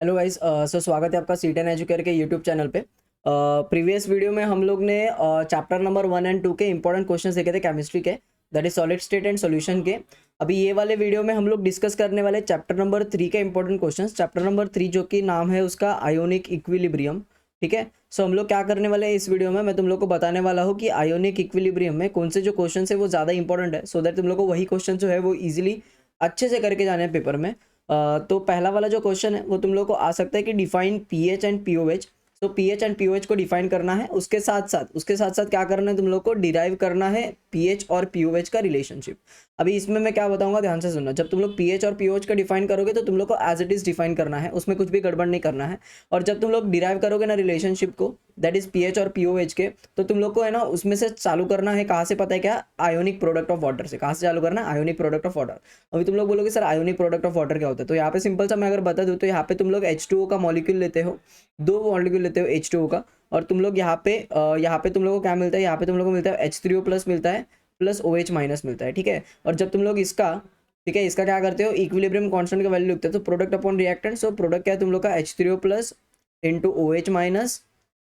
Hello guys. सो स्वागत है आपका C10 एजुकेयर के यूट्यूब चैनल पे। प्रीवियस वीडियो में हम लोग ने चैप्टर नंबर 1 एंड 2 के इंपॉर्टेंट क्वेश्चंस देखे थे केमिस्ट्री के, that is solid state and solution के। अभी ये वाले वीडियो में हम लोग डिस्कस करने वाले चैप्टर नंबर 3 के इंपॉर्टेंट क्वेश्चंस। चैप्टर नंबर 3 जो कि नाम है उसका आयोनिक इक्विलिब्रियम। ठीक है, सो हम लोग क्या करने वाले हैं इस वीडियो में, मैं तुम लोग को बताने वाला हूँ कि आयोनिक इक्विलिब्रियम में कौन से जो क्वेश्चन है वो ज़्यादा इंपॉर्टेंट है, सो दैट तुम लोग को वही क्वेश्चन जो है वो ईजिली अच्छे से करके जाने हैं पेपर में। तो पहला वाला जो क्वेश्चन है वो तुम लोग को आ सकता है कि डिफाइन पीएच एंड पीओएच। तो पीएच एंड पीओएच को डिफाइन करना है, उसके साथ साथ क्या करना है तुम लोग को, डिराइव करना है पीएच और पीओएच का रिलेशनशिप। अभी इसमें मैं क्या बताऊंगा, ध्यान से सुनना। जब तुम लोग पीएच और पीओएच का डिफाइन करोगे तो तुम लोग को एज इट इज डिफाइन करना है, उसमें कुछ भी गड़बड़ नहीं करना है। और जब तुम लोग डिराइव करोगे ना रिलेशनशिप को, दैट इज पीएच और पीओएच के, तो तुम लोग को है ना उसमें से चालू करना है, कहाँ से पता है क्या, आयोनिक प्रोडक्ट ऑफ वाटर से। कहाँ से चालू करना है, आयोनिक प्रोडक्ट ऑफ वाटर। अभी तुम लोग बोलोगे sir ionic product of water क्या होता है, तो यहाँ पे सिंपल सा मैं अगर बता दूँ तो यहाँ पे तुम लोग H2O का मॉलिक्यूल लेते हो, दो मॉलिक्यूल लेते हो H2O का, और तुम लोग यहाँ पे तुम लोग को क्या मिलता है, यहाँ पे तुम लोग को मिलता है H3O प्लस मिलता है, प्लस OH माइनस मिलता है। ठीक है, और जब तुम लोग इसका, ठीक है, इसका क्या करते हो, इक्विलिब्रियम कांस्टेंट का वैल्यू लिखते हो, तो product upon reactant. So product क्या है तुम लोग का, H3O plus into OH minus,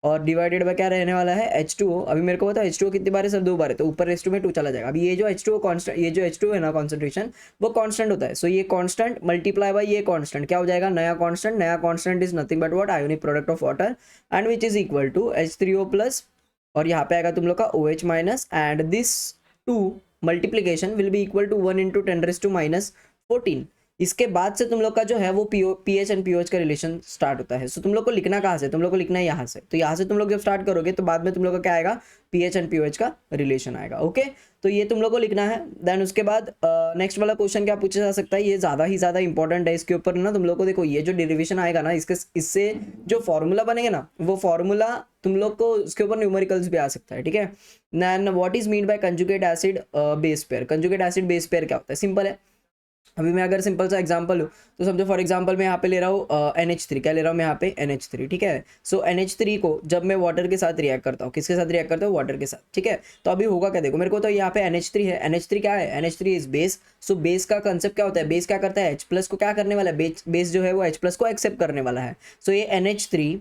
और डिवाइडेड बाय क्या रहने वाला है, H2O। अभी मेरे को बताओ H2O कितनी बार है सर, 2 बार है, तो ऊपर रेस्ट में 2 चला जाएगा। अभी ये जो H2O कांस्टेंट, ये जो H2O है ना कॉन्सेंट्रेशन, वो कांस्टेंट होता है। सो ये कांस्टेंट मल्टीप्लाई बाय ये कांस्टेंट क्या हो जाएगा, नया कांस्टेंट। नया constant is nothing but what, ionic product of water, and which is equal to H3O plus, और यहाँ पे आएगा तुम लोग का OH minus, and this 2 multiplication will be equal to 1 into 10⁻14। इसके बाद से तुम लोग का जो है वो पीएच एंड पीओएच का रिलेशन स्टार्ट होता है। सो तुम लोग को लिखना कहाँ से, तुम लोग को लिखना है यहाँ से। तो यहाँ से तुम लोग जब स्टार्ट करोगे तो बाद में तुम लोग का क्या आएगा, पीएच एंड पीओएच का रिलेशन आएगा। ओके, तो ये तुम लोग को लिखना है। देन उसके बाद नेक्स्ट वाला क्वेश्चन क्या पूछा जा सकता है, ये ज़्यादा ही ज़्यादा इंपॉर्टेंट है। इसके ऊपर ना तुम लोग को देखो, ये जो डेरिवेशन आएगा ना, इससे जो फॉर्मूला बनेगा ना, वो फॉर्मूला तुम लोग को उसके ऊपर न्यूमेरिकल्स भी आ सकता है। ठीक है, then what is mean by conjugate acid base pair. Conjugate acid base pair क्या होता है, सिंपल है। अभी मैं अगर सिंपल सा एग्जांपल लूँ तो समझो, फॉर एग्जांपल मैं यहाँ पे ले रहा हूँ NH3। क्या ले रहा हूँ मैं यहाँ पे, NH3। ठीक है, सो NH3 को जब मैं वाटर के साथ रिएक्ट करता हूँ, किसके साथ रिएक्ट करता हूँ, वाटर के साथ। ठीक है, तो अभी होगा क्या, देखो मेरे को तो यहाँ पे NH3 है। NH3 क्या है, NH3 is base. So base का कंसेप्ट क्या होता है, बेस क्या करता है, H प्लस को क्या करने वाला है, बेस जो है वो H प्लस को एक्सेप्ट करने वाला है। सो ये NH3,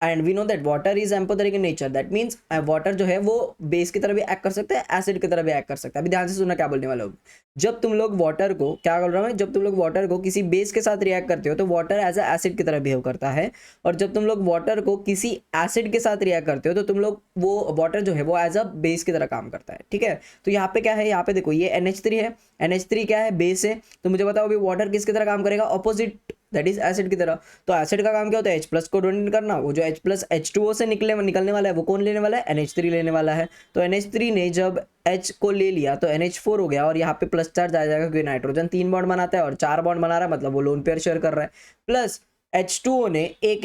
and we know that water is amphoteric in nature, that means water जो है वो बेस की तरह भी एक्ट कर सकता है, एसिड की तरह भी एक्ट कर सकता है। अभी ध्यान से सुनना क्या बोलने वाला हूँ। जब तुम लोग वाटर को, क्या बोल रहा हूँ मैं, जब तुम लोग वाटर को किसी बेस के साथ रिएक्ट करते हो तो वाटर एज अ एसिड की तरह बिहेव करता है, और जब तुम लोग वाटर को किसी एसिड के साथ रिएक्ट करते हो तो तुम लोग, वो वाटर जो है वो एज अ बेस की तरह काम करता है। ठीक है, तो यहाँ पे क्या है, यहाँ पे देखो ये NH3 है, NH3 क्या है, बेस है। तो मुझे बताओ अभी वाटर किसकी तरह काम करेगा, ऑपोजिट, दैट इज एसिड की तरह। तो एसिड का काम क्या होता है, H प्लस को डोनेट करना। वो जो H प्लस H2O से निकलने वाला है वो कौन लेने वाला है, NH3 लेने वाला है। तो NH3 ने जब H को ले लिया तो NH4 हो गया, और यहाँ पे प्लस चार्ज आ जाएगा क्योंकि नाइट्रोजन 3 बॉन्ड बनाता है और 4 बॉन्ड बना रहा है, मतलब वो लोन पेयर शेयर कर रहा है। प्लस H2O ने एक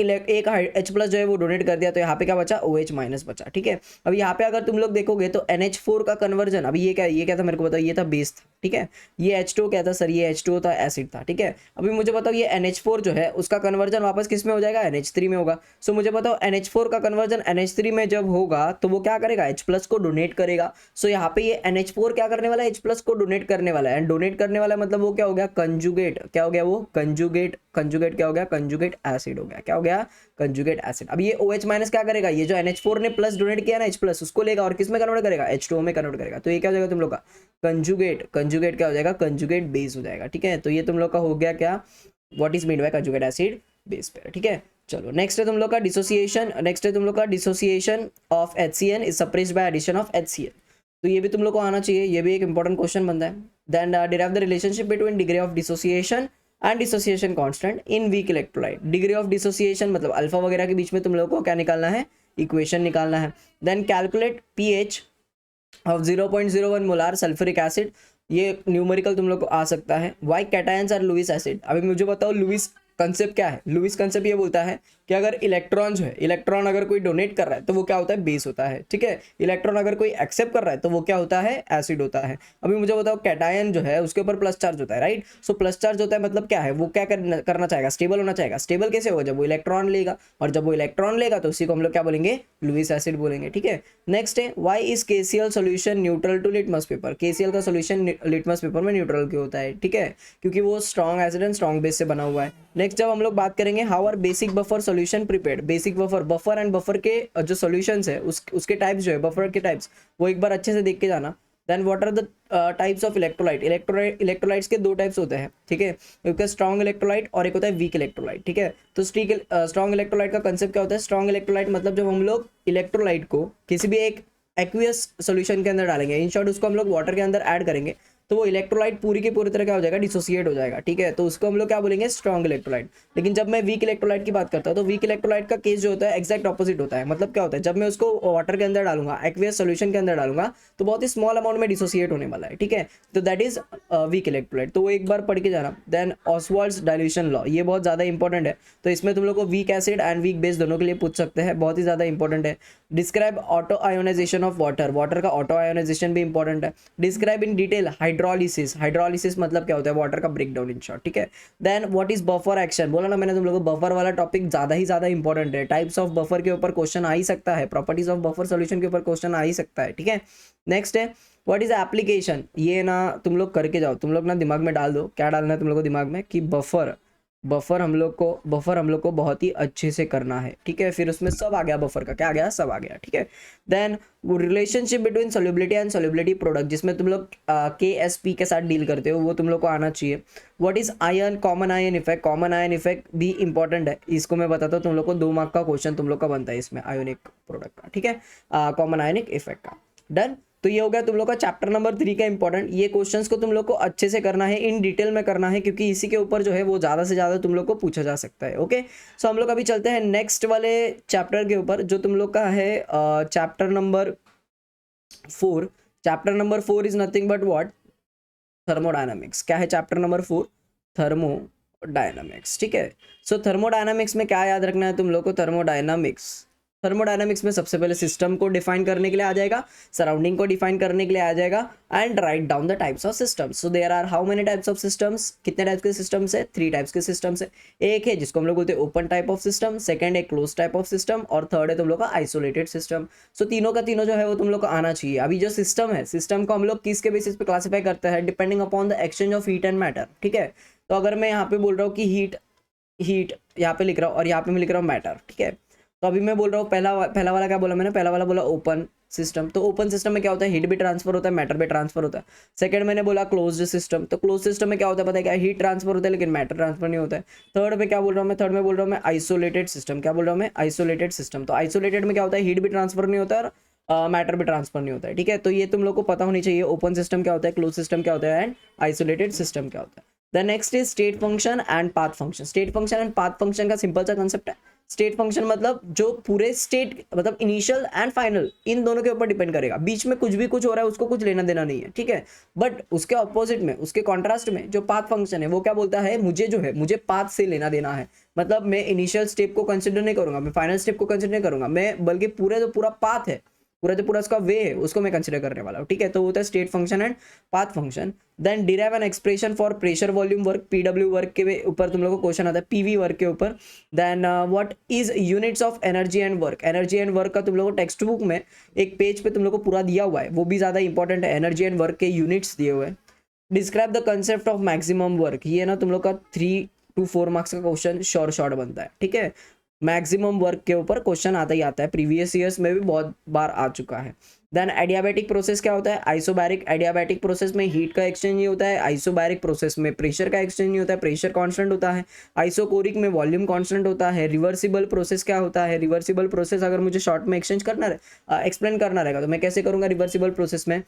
H प्लस जो है वो डोनेट कर दिया, तो यहाँ पे क्या बचा, OH माइनस बचा। ठीक है, अब यहाँ पे अगर तुम लोग देखोगे तो NH4 का कन्वर्जन, अभी ये क्या था मेरे को बताओ, ये था बेस था। ठीक है, ये H2O क्या था सर, ये H2O था, एसिड था। ठीक है, अभी मुझे बताओ ये NH4 जो है उसका कन्वर्जन वापस किस में हो जाएगा, NH3 में होगा। सो मुझे बताओ NH4 का कन्वर्जन NH3 में जब होगा तो वो क्या करेगा, H प्लस को डोनेट करेगा। सो यहाँ पे ये NH4 क्या करने वाला है, H प्लस को डोनेट करने वाला है। एंड डोनेट करने वाला मतलब वो क्या हो गया, कंजुगेट। क्या हो गया वो, कंजुगेट। कंजुगेट क्या हो गया, कंजुगेट एसिड हो गया। क्या हो गया, कंजुगेट एसिड। अब ये OH माइनस क्या करेगा, ये जो NH4 ने प्लस डोनेट किया ना H प्लस, उसको लेगा और किस में कन्वर्ट करेगा, H2O में कन्वर्ट करेगा। तो ये क्या हो जाएगा तुम लोग का, कंजुगेट। कंजुगेट क्या हो जाएगा, कंजुगेट बेस हो जाएगा। ठीक है, तो ये तुम लोग का हो गया क्या, what is mean by conjugate acid base pair. ठीक है, चलो नेक्स्ट है तुम लोग का डिसोसिएशन। नेक्स्ट है तुम लोग का dissociation of HCN is suppressed by addition of HCl। तो ये भी तुम लोग को आना चाहिए, ये भी एक इंपॉर्टेंट क्वेश्चन बनता है। Then derive the relationship between degree of dissociation and dissociation constant in weak electrolyte. Degree of dissociation मतलब अल्फा वगैरह के बीच में तुम लोग को क्या निकालना है, इक्वेशन निकालना है। Then calculate pH of 0.01 molar sulphuric acid. ये न्यूमेरिकल तुम लोग को आ सकता है। Why cations are Lewis acid. अभी मुझे बताओ लुईस कंसेप्ट क्या है। लुईस कंसेप्ट ये बोलता है कि अगर इलेक्ट्रॉन जो है, इलेक्ट्रॉन अगर कोई डोनेट कर रहा है तो वो क्या होता है, बेस होता है। ठीक है, इलेक्ट्रॉन अगर कोई एक्सेप्ट कर रहा है तो वो क्या होता है, एसिड होता है। अभी मुझे बताओ कैटायन जो है उसके ऊपर प्लस चार्ज होता है, राइट। सो प्लस चार्ज होता है मतलब क्या है, वो क्या करना चाहेगा, स्टेबल होना चाहेगा। स्टेबल कैसे होगा, जब वो इलेक्ट्रॉन लेगा, और जब वो इलेक्ट्रॉन लेगा तो उसी को हम लोग क्या बोलेंगे, लुईस एसिड बोलेंगे। ठीक है, नेक्स्ट है why is KCl solution neutral to litmus paper. KCl का सोल्यूशन लिटमस पेपर में न्यूट्रल क्यों होता है, ठीक है, क्योंकि वो strong acid and strong base से बना हुआ है। नेक्स्ट जब हम लोग बात करेंगे how are basic buffer solution prepared, basic buffer and buffer के जो सॉल्यूशंस है उसके टाइप्स जो है बफर के टाइप्स वो एक बार अच्छे से देख के जाना। Then what are the types of electrolytes के दो टाइप्स होते हैं, ठीक है, एक है स्ट्रॉन्ग इलेक्ट्रोलाइट और एक होता है वीक इलेक्ट्रोलाइट, ठीक है। तो स्ट्रॉन्ग इलेक्ट्रोलाइट का कंसेप्ट क्या होता है, स्ट्रॉन्ग इलेक्ट्रोलाइट मतलब जब हम लोग इलेक्ट्रोलाइट को किसी भी एक एक्वियस सॉल्यूशन के अंदर डालेंगे, इन शॉर्ट उसको हम लोग वाटर के अंदर ऐड करेंगे, तो वो इलेक्ट्रोलाइट पूरी की पूरी तरह क्या हो जाएगा, डिसोसिएट हो जाएगा, ठीक है। तो उसको हम लोग क्या बोलेंगे, स्ट्रॉन्ग इलेक्ट्रोलाइट। लेकिन जब मैं वीक इलेक्ट्रोलाइट की बात करता हूँ तो वीक इलेक्ट्रोलाइट का केस जो होता है एक्जैक्ट ऑपोजिट होता है। मतलब क्या होता है, जब मैं उसको वाटर के अंदर डालूंगा, एक्वियस सॉल्यूशन के अंदर डालूंगा, तो बहुत ही स्मॉल अमाउंट में डिसोसिएट होने वाला है, ठीक है। तो दैट इज वीक इलेक्ट्रोलाइट, तो वो एक बार पढ़ के जाना। देन ऑसवाल्ड्स डाइल्यूशन लॉ, ये बहुत ज़्यादा इंपॉर्टेंट है, तो इसमें तुम लोग को weak acid and weak base दोनों के लिए पूछ सकते हैं, बहुत ही ज़्यादा इंपॉर्टेंट है। Describe auto ionisation of water, water का ऑटो आयोनाइजेशन भी इंपॉर्टेंट है। Describe in detail hydrolysis, hydrolysis मतलब क्या होता है, वाटर का ब्रेकडाउन इन शॉर्ट, ठीक है। Then what is buffer action, बोला ना मैंने तुम लोगों को, बफर वाला टॉपिक ज़्यादा ही ज़्यादा इंपॉर्टेंट है। टाइप्स ऑफ बफर के ऊपर क्वेश्चन आ ही सकता है, प्रॉपर्टीज ऑफ बफर सॉल्यूशन के ऊपर क्वेश्चन आ ही सकता है, ठीक है। नेक्स्ट है व्हाट इज एप्लीकेशन, ये ना तुम लोग करके जाओ, तुम लोग ना दिमाग में डाल दो, क्या डालना है तुम लोग को दिमाग में कि बफर हम लोग को बहुत ही अच्छे से करना है, ठीक है। फिर उसमें सब आ गया, बफर का क्या आ गया, सब आ गया, ठीक है। Then relationship between solubility and solubility product, जिसमें तुम लोग KSP के साथ डील करते हो, वो तुम लोग को आना चाहिए। What is ion, common ion effect, common ion effect भी इंपॉर्टेंट है, इसको मैं बताता हूँ तुम लोग को, 2 मार्क का क्वेश्चन तुम लोग का बनता है इसमें आयोनिक प्रोडक्ट का, ठीक है, कॉमन आयनिक इफेक्ट का। डन, तो ये हो गया तुम लोग का चैप्टर नंबर 3 का इंपॉर्टेंट। ये क्वेश्चंस को तुम लोग को अच्छे से करना है, इन डिटेल में करना है, क्योंकि इसी के ऊपर जो है वो ज़्यादा से ज़्यादा तुम लोग को पूछा जा सकता है। ओके, सो हम लोग अभी चलते हैं नेक्स्ट वाले चैप्टर के ऊपर, जो तुम लोग का है chapter number 4। Chapter number 4 is nothing but what, thermodynamics. क्या है चैप्टर नंबर 4, थर्मोडायनामिक्स, ठीक है। सो थर्मोडायनामिक्स में क्या याद रखना है तुम लोग को, थर्मोडायनामिक्स में सबसे पहले सिस्टम को डिफाइन करने के लिए आ जाएगा, सराउंडिंग को डिफाइन करने के लिए आ जाएगा, and write down the types of systems. So there are how many types of systems, कितने टाइप्स के सिस्टम्स है, 3 टाइप्स के सिस्टम्स है। एक है जिसको हम लोग बोलते हैं open type of system, second है क्लोज टाइप ऑफ सिस्टम, और थर्ड है तुम लोग का आइसोलेटेड सिस्टम। सो तीनों का तीनों जो है वो तुम लोग को आना चाहिए। अभी जो सिस्टम है, सिस्टम को हम लोग किसके बेसिस पे क्लासीफाई करते हैं, depending upon the exchange of heat and matter, ठीक है। तो अगर मैं यहाँ पे बोल रहा हूँ कि हीट यहाँ पे लिख रहा हूँ और यहाँ पे मैं लिख रहा हूँ मैटर, ठीक है। तो अभी मैं बोल रहा हूँ पहला वाला क्या बोला मैंने, पहला वाला बोला ओपन सिस्टम। तो ओपन सिस्टम में क्या होता है, हीट भी ट्रांसफर होता है, मैटर भी ट्रांसफर होता है। सेकंड मैंने बोला क्लोज्ड सिस्टम, तो क्लोज सिस्टम में क्या होता है पता है क्या, हीट ट्रांसफर होता है लेकिन मैटर ट्रांसफर नहीं होता है। थर्ड में क्या बोल रहा हूँ मैं, थर्ड में बोल रहा हूँ मैं आइसोलेटेड सिस्टम। क्या बोल रहा हूँ मैं, आइसोलेटेड सिस्टम। तो आइसोलेटेड में क्या होता है, हीट भी ट्रांसफर नहीं होता है और मैटर भी ट्रांसफर नहीं होता है, ठीक है। तो ये तुम लोग को पता होनी चाहिए, ओपन सिस्टम क्या होता है, क्लोज सिस्टम क्या होता है, एंड आइसोलेटेड सिस्टम क्या होता है। The next is state function and path function. State function and path function का सिंपल सा कंसेप्ट है। स्टेट फंक्शन मतलब जो पूरे स्टेट मतलब इनिशियल एंड फाइनल इन दोनों के ऊपर डिपेंड करेगा, बीच में कुछ भी कुछ हो रहा है उसको कुछ लेना देना नहीं है, ठीक है। बट उसके ऑपोजिट में, उसके कॉन्ट्रास्ट में जो पाथ फंक्शन है वो क्या बोलता है, मुझे जो है मुझे पाथ से लेना देना है। मतलब मैं इनिशियल स्टेप को कंसिडर नहीं करूंगा, मैं फाइनल स्टेप को कंसिडर नहीं करूंगा, मैं बल्कि पूरा जो पूरा पाथ है, पूरा जो पूरा उसका वे है उसको मैं कंसिडर करने वाला हूँ, ठीक है। तो वो होता है state function and path function. Then derive an expression for pressure volume work, PW work के ऊपर तुम लोगों को क्वेश्चन आता है, PV वर्क के ऊपर। Then what is units of energy and work, energy and work का तुम लोगों को टेक्स्ट बुक में एक पेज पे तुम लोग को पूरा दिया हुआ है, वो भी ज़्यादा इंपॉर्टेंट है, एनर्जी एंड वर्क के यूनिट्स दिए हुए हैं। Describe the concept of maximum work, ये ना तुम लोग का 3 to 4 मार्क्स का क्वेश्चन शॉर्ट बनता है, ठीक है। मैक्सिमम वर्क के ऊपर क्वेश्चन आता ही आता है, प्रीवियस ईयर्स में भी बहुत बार आ चुका है। देन एडियाबैटिक प्रोसेस क्या होता है, आइसोबैरिक। एडियाबैटिक प्रोसेस में हीट का एक्सचेंज नहीं होता है, आइसोबैरिक प्रोसेस में प्रेशर का एक्सचेंज नहीं होता है, प्रेशर कांस्टेंट होता है। आइसोकोरिक में वॉल्यूम कांस्टेंट होता है। रिवर्सिबल प्रोसेस क्या होता है, रिवर्सिबल प्रोसेस अगर मुझे शॉर्ट में एक्सप्लेन करना रहेगा तो मैं कैसे करूँगा, रिवर्सिबल प्रोसेस में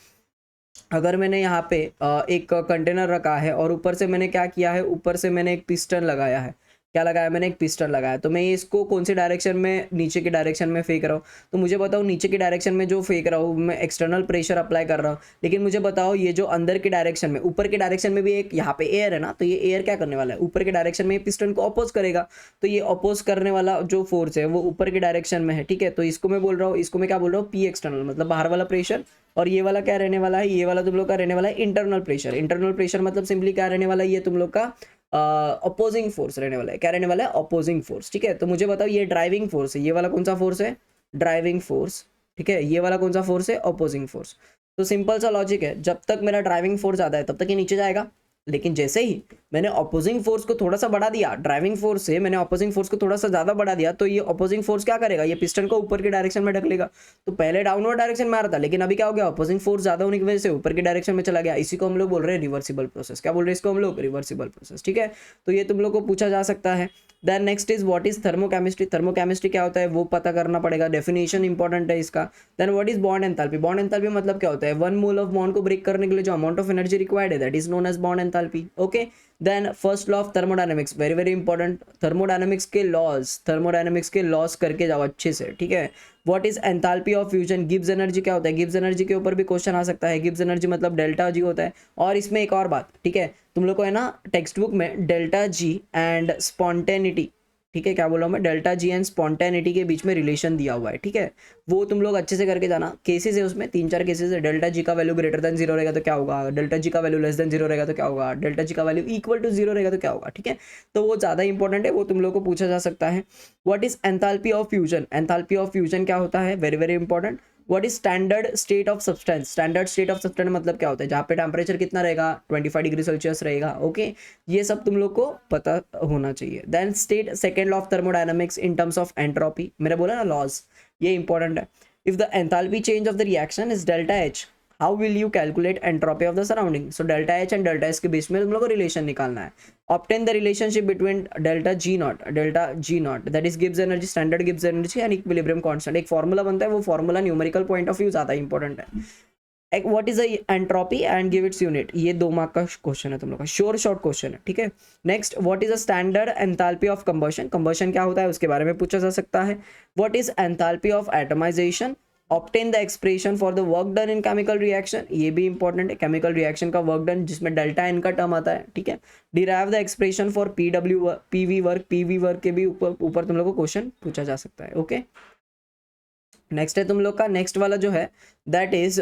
अगर मैंने यहाँ पे एक कंटेनर रखा है और ऊपर से मैंने क्या किया है, ऊपर से मैंने एक पिस्टन लगाया है, क्या लगाया मैंने, एक पिस्टन लगाया, तो मैं इसको कौन सी डायरेक्शन में, नीचे की डायरेक्शन में फेंक रहा हूँ। तो मुझे बताओ नीचे की डायरेक्शन में जो फेंक रहा हूँ मैं एक्सटर्नल प्रेशर अप्लाई कर रहा हूँ, लेकिन मुझे बताओ ये जो अंदर की डायरेक्शन में, ऊपर की डायरेक्शन में भी एक यहाँ पे एयर है ना, तो ये एयर क्या करने वाला है, ऊपर की डायरेक्शन में पिस्टन को अपोज करेगा। तो ये अपोज करने वाला जो फोर्स है वो ऊपर की डायरेक्शन में है, ठीक है। तो इसको मैं बोल रहा हूँ, इसको मैं क्या बोल रहा हूँ, P एक्सटर्नल, मतलब बाहर वाला प्रेशर। और ये वाला क्या रहने वाला है, ये वाला तुम लोग का रहने वाला है इंटरनल प्रेशर। इंटरनल प्रेशर मतलब सिंपली क्या रहने वाला है, ये तुम लोग का अपोजिंग फोर्स रहने वाला है। क्या रहने वाला है, अपोजिंग फोर्स, ठीक है। तो मुझे बताओ ये ड्राइविंग फोर्स है, ये वाला कौन सा फोर्स है, ड्राइविंग फोर्स, ठीक है। ये वाला कौन सा फोर्स है, अपोजिंग फोर्स। तो सिंपल सा लॉजिक है, जब तक मेरा ड्राइविंग फोर्स ज़्यादा है तब तक ये नीचे जाएगा, लेकिन जैसे ही मैंने ऑपोजिंग फोर्स को थोड़ा सा बढ़ा दिया, ड्राइविंग फोर्स से मैंने ऑपोजिंग फोर्स को थोड़ा सा ज़्यादा बढ़ा दिया, तो ये ऑपोजिंग फोर्स क्या करेगा, ये पिस्टन को ऊपर की डायरेक्शन में ढकेलेगा। तो पहले डाउनवर्ड डायरेक्शन में आ रहा था, लेकिन अभी क्या हो गया, ऑपोजिंग फोर्स ज़्यादा होने की वजह से ऊपर की डायरेक्शन में चला गया। इसी को हम लोग बोल रहे हैं रिवर्सिबल प्रोसेस। क्या बोल रहे हैं इसको हम लोग, रिवर्सिबल प्रोसेस। ठीक है, तो ये तुम लोग को पूछा जा सकता है। Then next is what is thermochemistry. Thermochemistry क्या होता है वो पता करना पड़ेगा, डेफिनेशन इंपॉर्टेंट है इसका। Then what is bond enthalpy. Bond enthalpy मतलब क्या होता है, 1 मोल ऑफ बॉन्ड को ब्रेक करने के लिए जो अमाउंट ऑफ एनर्जी रिक्वायर्ड है that is known as bond enthalpy. Okay, then first law of thermodynamics, very very important. Thermodynamics के लॉस करके जाओ अच्छे से। ठीक है, what is enthalpy of fusion. Gibbs energy क्या होता है, गिब्स एनर्जी के ऊपर भी क्वेश्चन आ सकता है। गिब्स एनर्जी मतलब डेल्टा जी होता है। और इसमें एक और बात, ठीक है, तुम लोग को है ना टेक्स्ट बुक में डेल्टा जी एंड स्पॉन्टेनिटी, ठीक है, क्या बोला मैं, डेल्टा जी एंड स्पॉन्टेनिटी के बीच में रिलेशन दिया हुआ है। ठीक है, वो तुम लोग अच्छे से करके जाना। केसेस है उसमें 3-4 केसेस है। डेल्टा जी का वैल्यू ग्रेटर देन 0 रहेगा तो क्या होगा, डेल्टा जी का वैल्यू लेस देन 0 रहेगा तो क्या होगा, डेल्टा जी का वैल्यू इक्वल टू 0 रहेगा तो क्या होगा। ठीक है, तो वो ज़्यादा इंपॉर्टेंट है, वो तुम लोग को पूछा जा सकता है। What is enthalpy of fusion. Enthalpy of fusion क्या होता है, very very important. What is standard state of substance. Standard state of substance मतलब क्या होता है, जहाँ पे टेम्परेचर कितना रहेगा, 25 डिग्री सेल्सियस रहेगा। ओके, ये सब तुम लोग को पता होना चाहिए। Then state second law of thermodynamics in terms of entropy. मैंने बोला ना लॉज, ये इंपॉर्टेंट है। If the enthalpy change of the reaction is delta H, how will you calculate entropy of the surrounding. So delta H and delta S के बीच में तुम लोग को रिलेशन निकालना है। Obtain the relationship between delta G naught that is Gibbs energy, standard Gibbs energy and equilibrium constant. एक formula बनता है, वो formula numerical point of view ज़्यादा इंपॉर्टेंट है। What is entropy and give its unit. ये 2 mark का question है तुम लोग का, श्योर शॉर्ट क्वेश्चन है। ठीक है, next what is a standard enthalpy of combustion. Combustion क्या होता है उसके बारे में पूछा जा सकता है। What is enthalpy of atomization. Obtain the expression for the work done in chemical reaction, ये भी इंपॉर्टेंट है। केमिकल रिएक्शन का वर्क डन जिसमें डेल्टा एन का टर्म आता है। ठीक है, derive the expression for PV work के भी ऊपर तुम लोग को क्वेश्चन पूछा जा सकता है। ओके, नेक्स्ट है तुम लोग का, नेक्स्ट वाला जो है दैट इज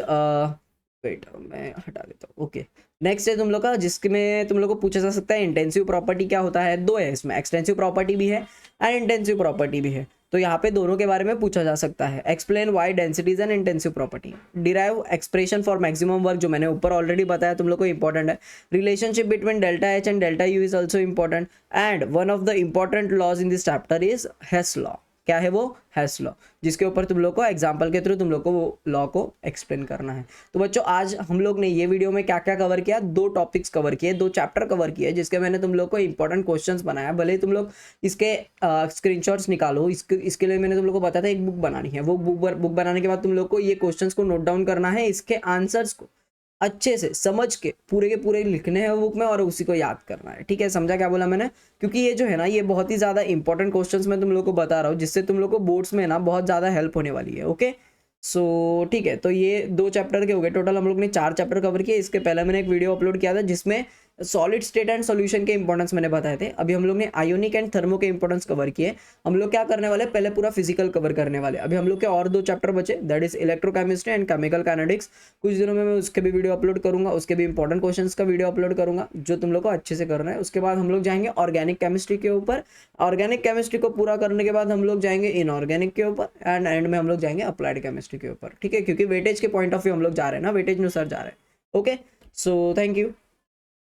वेट मैं हटा देता हूँ। ओके, नेक्स्ट है तुम लोग का जिसमें तुम लोग को पूछा जा सकता है इंटेंसिव प्रॉपर्टी क्या होता है। 2 है इसमें, एक्सटेंसिव प्रॉपर्टी भी है एंड इंटेंसिव प्रॉपर्टी भी है। तो यहाँ पे दोनों के बारे में पूछा जा सकता है। Explain why densities and intensive property. Derive expression for maximum work, जो मैंने ऊपर ऑलरेडी बताया तुम लोग को इंपॉर्टेंट है। Relationship between delta H and delta U is also important. And one of the important laws in this chapter is Hess law. क्या है वो, हेस लॉ, जिसके ऊपर तुम लोग को एग्जाम्पल के थ्रू तुम लोग को वो लॉ को एक्सप्लेन करना है। तो बच्चों आज हम लोग ने ये वीडियो में क्या क्या कवर किया, 2 टॉपिक्स कवर किए, 2 चैप्टर कवर किए, जिसके मैंने तुम लोग को इंपॉर्टेंट क्वेश्चंस बनाया। भले ही तुम लोग इसके स्क्रीनशॉट्स निकालो, इसके लिए मैंने तुम लोग को बताया था एक बुक बनानी है। वो बुक बनाने के बाद तुम लोग को ये क्वेश्चंस को नोट डाउन करना है, इसके आंसर्स को अच्छे से समझ के पूरे लिखने हैं बुक में और उसी को याद करना है। ठीक है, समझा क्या बोला मैंने, क्योंकि ये जो है ना ये बहुत ही ज़्यादा इंपॉर्टेंट क्वेश्चंस मैं तुम लोग को बता रहा हूँ, जिससे तुम लोग को बोर्ड्स में ना बहुत ज़्यादा हेल्प होने वाली है। ओके, सो ठीक है, तो ये 2 चैप्टर के हो गए। टोटल हम लोग ने 4 चैप्टर कवर किए। इसके पहले मैंने एक वीडियो अपलोड किया था जिसमें सॉलिड स्टेट एंड सॉल्यूशन के इंपॉर्टेंस मैंने बताए थे। अभी हम लोग ने आयोनिक एंड थर्मो के इंपॉर्टेंस कवर किए। हम लोग क्या करने वाले, पहले पूरा फिजिकल कवर करने वाले। अभी हम लोग के और 2 चैप्टर बचे, that is electrochemistry and chemical kinetics. कुछ दिनों में मैं उसके भी वीडियो अपलोड करूंगा, उसके भी इंपॉर्टेंट क्वेश्चंस का वीडियो अपलोड करूंगा जो तुम लोग को अच्छे से करना है। उसके बाद हम लोग जाएंगे ऑर्गेनिक केमिस्ट्री के ऊपर। ऑर्गेनिक केमिस्ट्री को पूरा करने के बाद हम लोग जाएंगे इनऑर्गेनिक के ऊपर एंड एंड में हम लोग जाएंगे अप्लाइड केमिस्ट्री के ऊपर। ठीक है, क्योंकि वेटेज के पॉइंट ऑफ व्यू हम लोग जा रहे हैं ना, वेटेज अनुसार जा रहे हैं। Okay, so thank you.